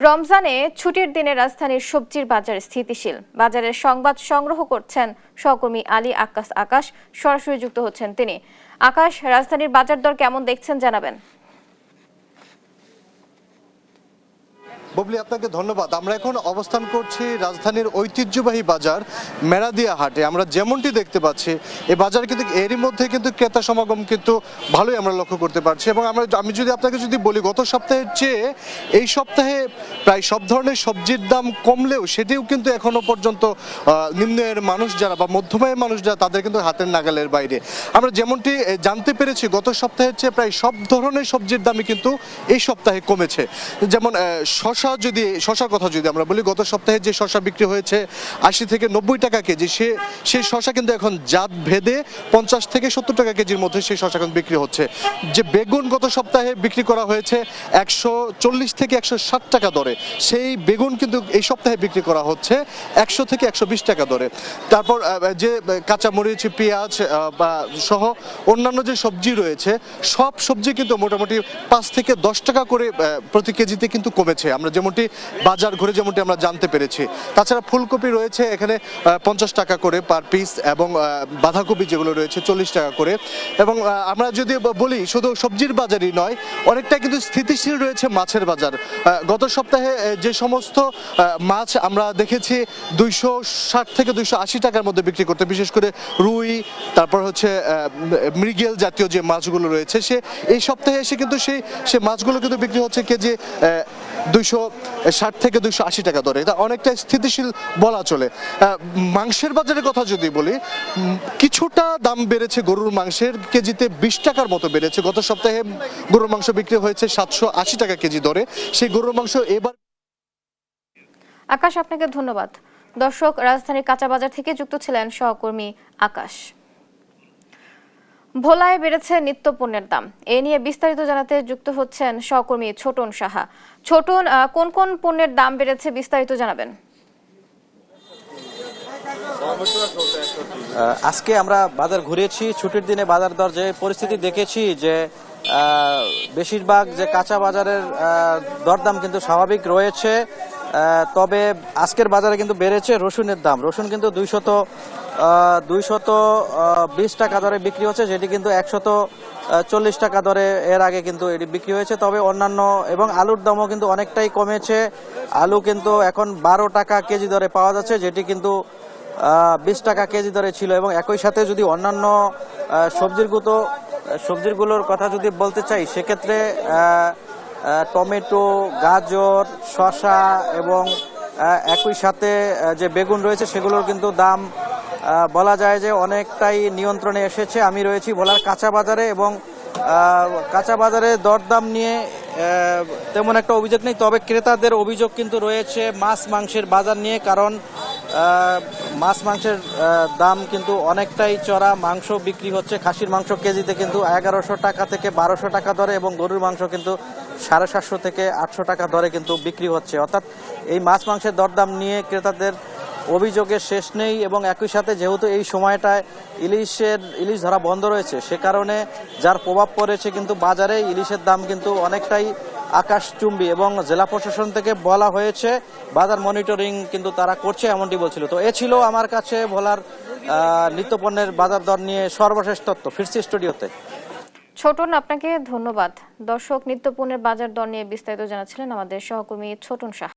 রমজানে ছুটির দিনে রাজধানীর সবজির বাজার স্থিতিশীল। বাজারের সংবাদ সংগ্রহ করছেন সহকর্মী আলী আকাশ। সরাসরি যুক্ত হচ্ছেন তিনি। আকাশ, রাজধানীর বাজার দর কেমন দেখছেন জানাবেন। ববলি, আপনাকে ধন্যবাদ। আমরা এখন অবস্থান করছি রাজধানীর ঐতিহ্যবাহী বাজার মেরাদিয়া হাটে। আমরা যেমনটি দেখতে পাচ্ছি এই বাজার কিন্তু এরই মধ্যে কিন্তু ক্রেতা সমাগম কিন্তু ভালোই আমরা লক্ষ্য করতে পারছি। এবং আমি যদি আপনাকে বলি, গত সপ্তাহের চেয়ে এই সপ্তাহে প্রায় সব ধরনের সবজির দাম কমলেও সেটিও কিন্তু এখনো পর্যন্ত নিম্নের মানুষ যারা বা মধ্যমায়ের মানুষ যারা তাদের কিন্তু হাতের নাগালের বাইরে। আমরা যেমনটি জানতে পেরেছি গত সপ্তাহের চেয়ে প্রায় সব ধরনের সবজির দামই কিন্তু এই সপ্তাহে কমেছে। যেমন শশার কথা যদি আমরা বলি, গত সপ্তাহে যে শশা বিক্রি হয়েছে 80 থেকে 90 টাকা কেজি, সেই শশা কিন্তু এখন জাত ভেদে 50 থেকে 70 টাকা কেজির মধ্যে সেই শশা এখন বিক্রি হচ্ছে। যে বেগুন গত সপ্তাহে বিক্রি করা হয়েছে 140 থেকে 160 টাকা দরে, সেই বেগুন কিন্তু এই সপ্তাহে বিক্রি করা হচ্ছে 100 থেকে 120 টাকা দরে। তারপর যে কাঁচামরিচ, পেঁয়াজ বা সহ অন্যান্য যে সবজি রয়েছে, সব সবজি কিন্তু মোটামুটি 5 থেকে 10 টাকা করে প্রতি কেজিতে কিন্তু কমেছে। আমরা যেমনটি বাজার ঘুরে যেমনটি আমরা জানতে পেরেছি। তাছাড়া ফুলকপি রয়েছে এখানে 50 টাকা করে পার পিস, এবং বাঁধাকপি যেগুলো রয়েছে 40 টাকা করে। এবং আমরা যদি বলি, শুধু সবজির বাজারই নয়, অনেকটা কিন্তু স্থিতিশীল রয়েছে মাছের বাজার। গত সপ্তাহে যে সমস্ত মাছ আমরা দেখেছি 260 থেকে 280 টাকার মধ্যে বিক্রি করতে, বিশেষ করে রুই, তারপর হচ্ছে মৃগেল জাতীয় যে মাছগুলো রয়েছে, এই সপ্তাহে এসে কিন্তু সেই মাছগুলো কিন্তু বিক্রি হচ্ছে কেজি 260 থেকে 280 টাকা দরে। এটা অনেকটা স্থিতিশীল বলা চলে। মাংসের বাজারের কথা যদি বলি, কিছুটা দাম বেড়েছে। গরুর মাংসের কেজিতে 20 টাকার মতো বেড়েছে। গত সপ্তাহে গরুর মাংস বিক্রি হয়েছে 780 টাকা কেজি দরে। সেই গরুর মাংস এবার। আকাশ, আপনাকে ধন্যবাদ। দর্শক, রাজধানীর কাঁচা বাজার থেকে যুক্ত ছিলেন সহকর্মী আকাশ। ভোলায় বেড়েছে নিত্য পণ্যের দাম। এ নিয়ে বিস্তারিত জানাতে যুক্ত হচ্ছেন সহকর্মী ছোটন সাহা। ছোটন, কোন কোন পণ্যের দাম বেড়েছে বিস্তারিত জানাবেন। আজকে আমরা বাজার ঘুরেছি। ছুটির দিনে বাজার দর যে পরিস্থিতি দেখেছি, যে বেশিরভাগ যে কাঁচা বাজারের দরদাম কিন্তু স্বাভাবিক রয়েছে। তবে আজকের বাজারে কিন্তু বেড়েছে রসুনের দাম। রসুন কিন্তু 220 টাকা দরে বিক্রি হচ্ছে, যেটি কিন্তু 140 টাকা দরে এর আগে কিন্তু এটি বিক্রি হয়েছে। তবে অন্যান্য এবং আলুর দামও কিন্তু অনেকটাই কমেছে। আলু কিন্তু এখন 12 টাকা কেজি দরে পাওয়া যাচ্ছে, যেটি কিন্তু 20 টাকা কেজি দরে ছিল। এবং একই সাথে যদি অন্যান্য সবজিগুলোর কথা যদি বলতে চাই, সেক্ষেত্রে টমেটো, গাজর, শসা এবং একই সাথে যে বেগুন রয়েছে, সেগুলোর কিন্তু দাম বলা যায় যে অনেকটাই নিয়ন্ত্রণে এসেছে। আমি রয়েছি ভোলার কাঁচা বাজারে, এবং কাঁচা বাজারে দরদাম নিয়ে তেমন একটা অভিযোগ নেই। তবে ক্রেতাদের অভিযোগ কিন্তু রয়েছে মাছ মাংসের বাজার নিয়ে, কারণ মাছ মাংসের দাম কিন্তু অনেকটাই চড়া। মাংস বিক্রি হচ্ছে, খাসির মাংস কেজিতে কিন্তু 1100 টাকা থেকে 1200 টাকা দরে, এবং গরুর মাংস কিন্তু 750 থেকে 800 টাকা দরে কিন্তু বিক্রি হচ্ছে। অর্থাৎ এই মাছ মাংসের দরদাম নিয়ে ক্রেতাদের অভিযোগের শেষ নেই। এবং একই সাথে যেহেতু এই সময়টায় ইলিশ ধরা বন্ধ রয়েছে, সে কারণে যার প্রভাব পড়েছে কিন্তু বাজারে ইলিশের দাম কিন্তু অনেকটাই আকাশচুম্বী। এবং জেলা প্রশাসন থেকে বলা হয়েছে বাজার মনিটরিং কিন্তু তারা করছে, এমনটি বলছিল। তো এ ছিল আমার কাছে ভোলার নিত্যপণ্যের বাজার দর নিয়ে সর্বশেষ তথ্য। ফিরছি স্টুডিওতে। ছোটন, আপনাকে ধন্যবাদ। দর্শক, নিত্যপণ্যের বাজার দর নিয়ে বিস্তারিত জানাচ্ছিলেন আমাদের সহকর্মী ছোটন সাহা।